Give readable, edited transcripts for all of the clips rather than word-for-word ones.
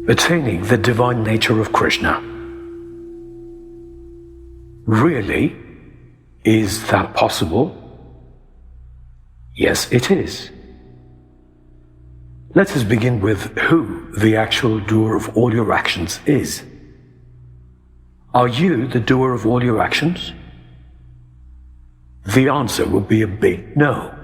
attaining the divine nature of Krishna. Really? Is that possible? Yes, it is. Let us begin with who the actual doer of all your actions is. Are you the doer of all your actions? The answer would be a big no.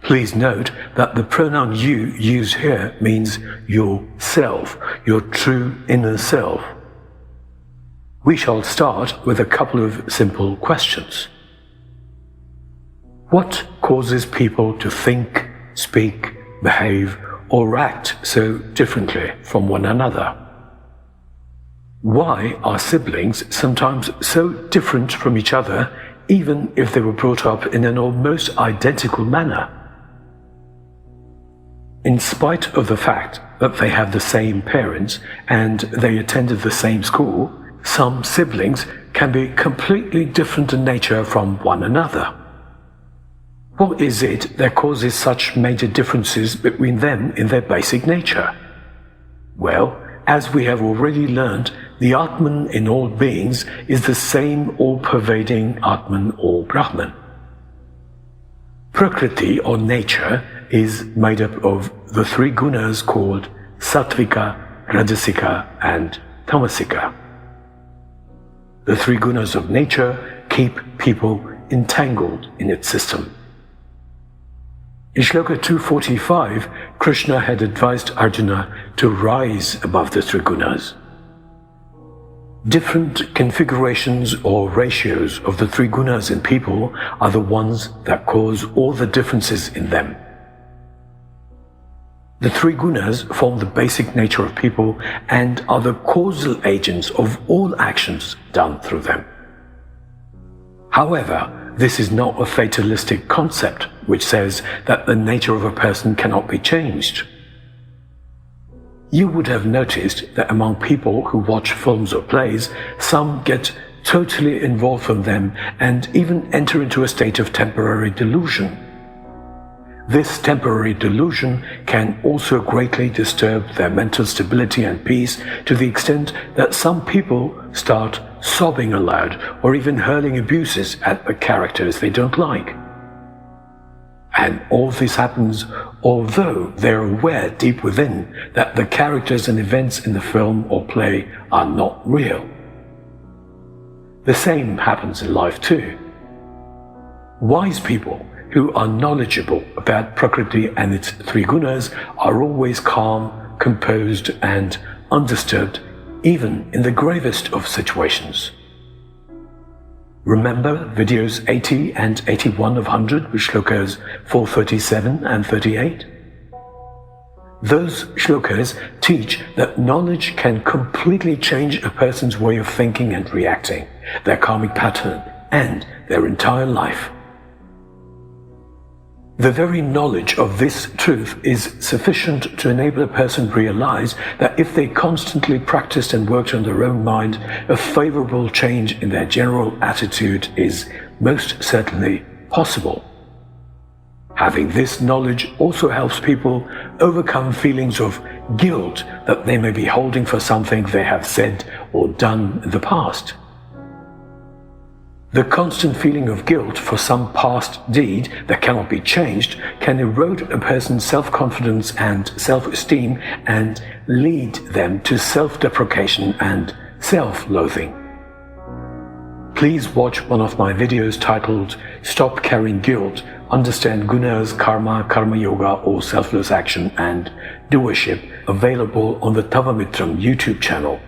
Please note that the pronoun you use here means yourself, your true inner self. We shall start with a couple of simple questions. What causes people to think, speak, behave, or act so differently from one another? Why are siblings sometimes so different from each other, even if they were brought up in an almost identical manner? In spite of the fact that they have the same parents and they attended the same school, some siblings can be completely different in nature from one another. What is it that causes such major differences between them in their basic nature? Well, as we have already learned, the Atman in all beings is the same all-pervading Atman or Brahman. Prakriti or nature is made up of the three gunas called Sattvika, Rajasika and Tamasika. The three gunas of nature keep people entangled in its system. In Shloka 245, Krishna had advised Arjuna to rise above the three gunas. Different configurations or ratios of the three gunas in people are the ones that cause all the differences in them. The three gunas form the basic nature of people and are the causal agents of all actions done through them. However, this is not a fatalistic concept which says that the nature of a person cannot be changed. You would have noticed that among people who watch films or plays, some get totally involved in them and even enter into a state of temporary delusion. This temporary delusion can also greatly disturb their mental stability and peace to the extent that some people start sobbing aloud or even hurling abuses at the characters they don't like. And all this happens although they're aware deep within that the characters and events in the film or play are not real. The same happens in life too. Wise people who are knowledgeable about Prakriti and its three gunas are always calm, composed and undisturbed, even in the gravest of situations. Remember videos 80 and 81 of 100 with Shlokas 437 and 38? Those shlokas teach that knowledge can completely change a person's way of thinking and reacting, their karmic pattern, and their entire life. The very knowledge of this truth is sufficient to enable a person to realize that if they constantly practiced and worked on their own mind, a favorable change in their general attitude is most certainly possible. Having this knowledge also helps people overcome feelings of guilt that they may be holding for something they have said or done in the past. The constant feeling of guilt for some past deed that cannot be changed can erode a person's self-confidence and self-esteem and lead them to self-deprecation and self-loathing. Please watch one of my videos titled Stop Carrying Guilt, Understand Gunas, Karma, Karma Yoga or Selfless Action and Doership, available on the Tavamitram YouTube channel.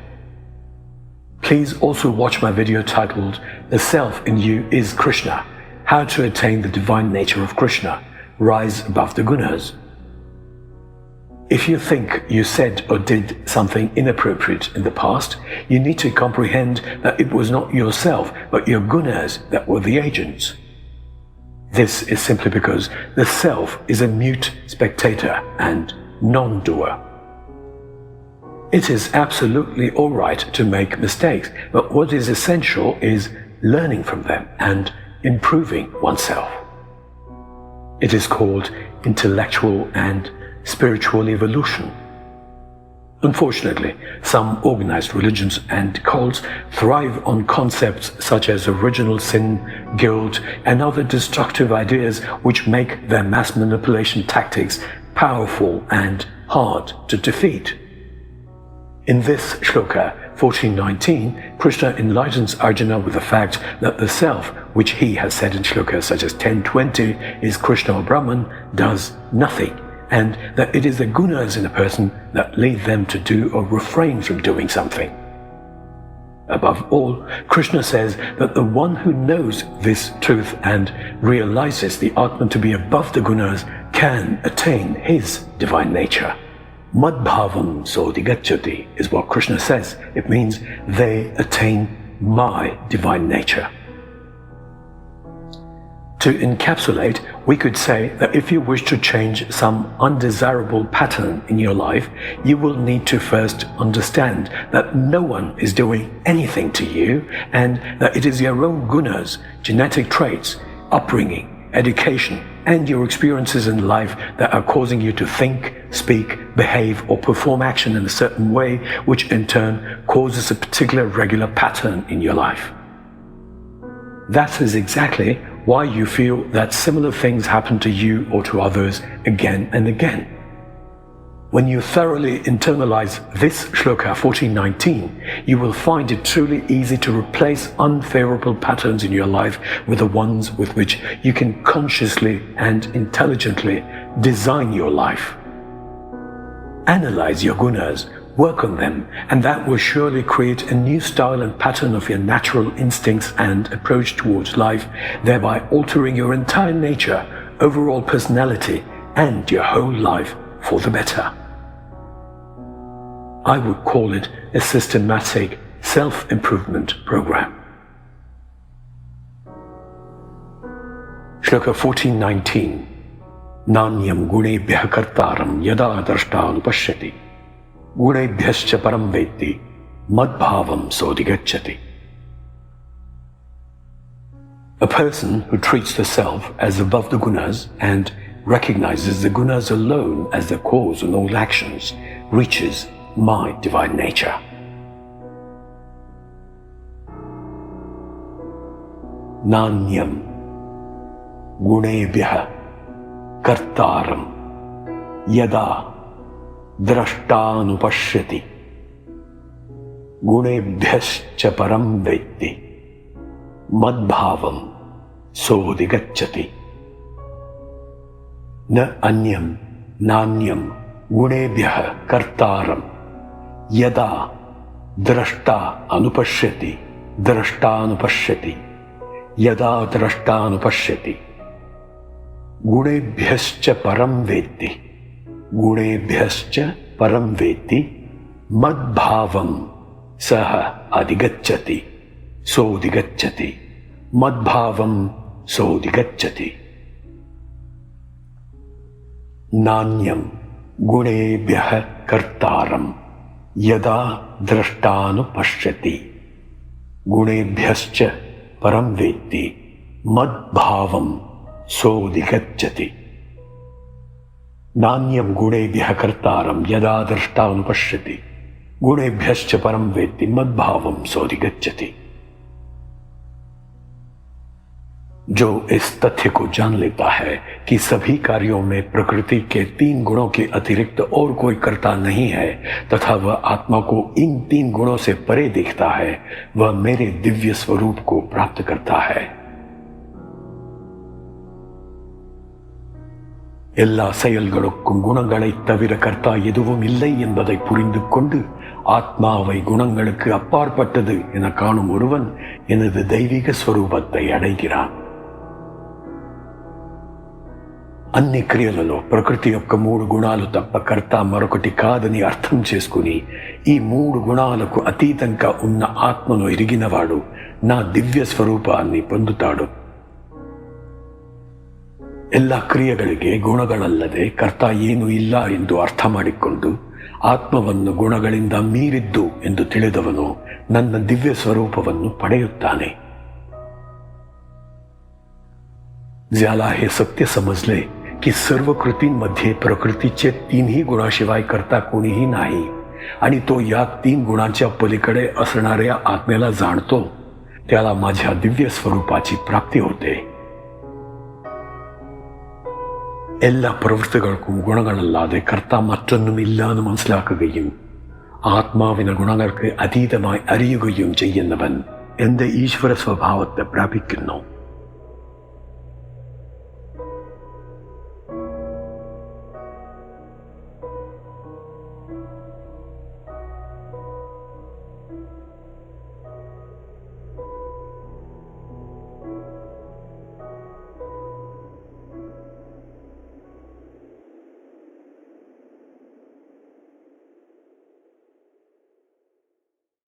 Please also watch my video titled The Self in You is Krishna, How to Attain the Divine Nature of Krishna, Rise Above the Gunas. If you think you said or did something inappropriate in the past, you need to comprehend that it was not yourself but your gunas that were the agents. This is simply because the self is a mute spectator and non-doer. It is absolutely all right to make mistakes, but what is essential is learning from them and improving oneself. It is called intellectual and spiritual evolution. Unfortunately, some organized religions and cults thrive on concepts such as original sin, guilt, and other destructive ideas which make their mass manipulation tactics powerful and hard to defeat. In this Shloka 14:19, Krishna enlightens Arjuna with the fact that the self, which he has said in shlokas such as 10:20 is Krishna or Brahman, does nothing, and that it is the gunas in a person that lead them to do or refrain from doing something. Above all, Krishna says that the one who knows this truth and realizes the Atman to be above the gunas can attain his divine nature. Madbhaavam sodhigacchati is what Krishna says. It means they attain my divine nature. To encapsulate, we could say that if you wish to change some undesirable pattern in your life, you will need to first understand that no one is doing anything to you and that it is your own gunas, genetic traits, upbringing, education, and your experiences in life that are causing you to think, speak, behave, or perform action in a certain way, which in turn causes a particular regular pattern in your life. That is exactly why you feel that similar things happen to you or to others again and again. When you thoroughly internalize this Shloka 14:19, you will find it truly easy to replace unfavorable patterns in your life with the ones with which you can consciously and intelligently design your life. Analyze your gunas, work on them, and that will surely create a new style and pattern of your natural instincts and approach towards life, thereby altering your entire nature, overall personality, and your whole life for the better. I would call it a systematic self-improvement program. Shloka 14:19 Naanyam guNebhyaha kartaaram yadaa drashtaanu-pashyati guNebhyash-cha param vaytti madbhaavam sodhigacchati. A person who treats the self as above the gunas and recognizes the gunas alone as the cause in all actions reaches my divine nature. Naanyam guNebhyaha kartaaram yadaa drashtaanu-pashyati guNebhyash-cha param vaytti madbhaavam sodhigacchati. Na anyam naanyam guNebhyaha kartaaram yadaa drashtaanu-pashyati drashtaanu-pashyati yadaa drashtaanu-pashyati guNebhyash-cha param vaytti guNebhyash-cha param vaytti madbhaavam saha adhigacchati sodhigacchati madbhaavam sodhigacchati. Naanyam guNebhyaha kartaaram yadaa drashtaanu-pashyati guNebhyash-cha param vaytti madbhaavam sodhigacchati. Naanyam guNebhyaha kartaaram yadaa drashtaanu-pashyati guNebhyash-cha param vaytti madbhaavam sodhigacchati. जो इस तथ्य को जान लेता है कि सभी कार्यों में प्रकृति के 3 गुणों के अतिरिक्त और कोई कर्ता नहीं है तथा वह आत्मा को इन 3 गुणों से परे देखता है, वह मेरे दिव्य स्वरूप को प्राप्त करता है. எல்லா செயல்களுக்கும் குணங்களை தவிர கர்த்தா எதுவும் இல்லை என்பதை புரிந்து கொண்டு ஆத்மாவை குணங்களுக்கு அப்பாற்பட்டது என காணும் ஒருவன் எனது தெய்வீக ஸ்வரூபத்தை அடைகிறான். అన్ని క్రియలలో ప్రకృతి యొక్క 3 గుణాలు తప్ప కర్త మరొకటి కాదని అర్థం చేసుకుని ఈ 3 గుణాలకు అతీతంగా ఉన్న ఆత్మను ఎరిగినవాడు నా దివ్య స్వరూపాన్ని పొందుతాడు. ಎಲ್ಲ ಕ್ರಿಯೆಗಳಿಗೆ ಗುಣಗಳಲ್ಲದೆ ಕರ್ತ ಏನೂ ಇಲ್ಲ ಎಂದು ಅರ್ಥ ಮಾಡಿಕೊಂಡು ಆತ್ಮವನ್ನು ಗುಣಗಳಿಂದ ಮೀರಿದ್ದು ಎಂದು ತಿಳಿದವನು ನನ್ನ ದಿವ್ಯ ಸ್ವರೂಪವನ್ನು ಪಡೆಯುತ್ತಾನೆ. ज्याला हे सत्य समजले की सर्व कृतींमध्ये प्रकृतीचे 3ही गुणाशिवाय करता कोणीही नाही आणि तो या 3 गुणांच्या पलीकडे असणाऱ्या आत्म्याला जाणतो, त्याला माझ्या दिव्य स्वरूपाची प्राप्ती होते. എല്ലാ പ്രവൃത്തികൾക്കും ഗുണങ്ങളല്ലാതെ കർത്താ മറ്റൊന്നുമില്ല എന്ന് മനസ്സിലാക്കുകയും ആത്മാവിന് ഗുണങ്ങൾക്ക് അതീതമായി അറിയുകയും ചെയ്യുന്നവൻ എൻ്റെ ഈശ്വര സ്വഭാവത്തെ പ്രാപിക്കുന്നു.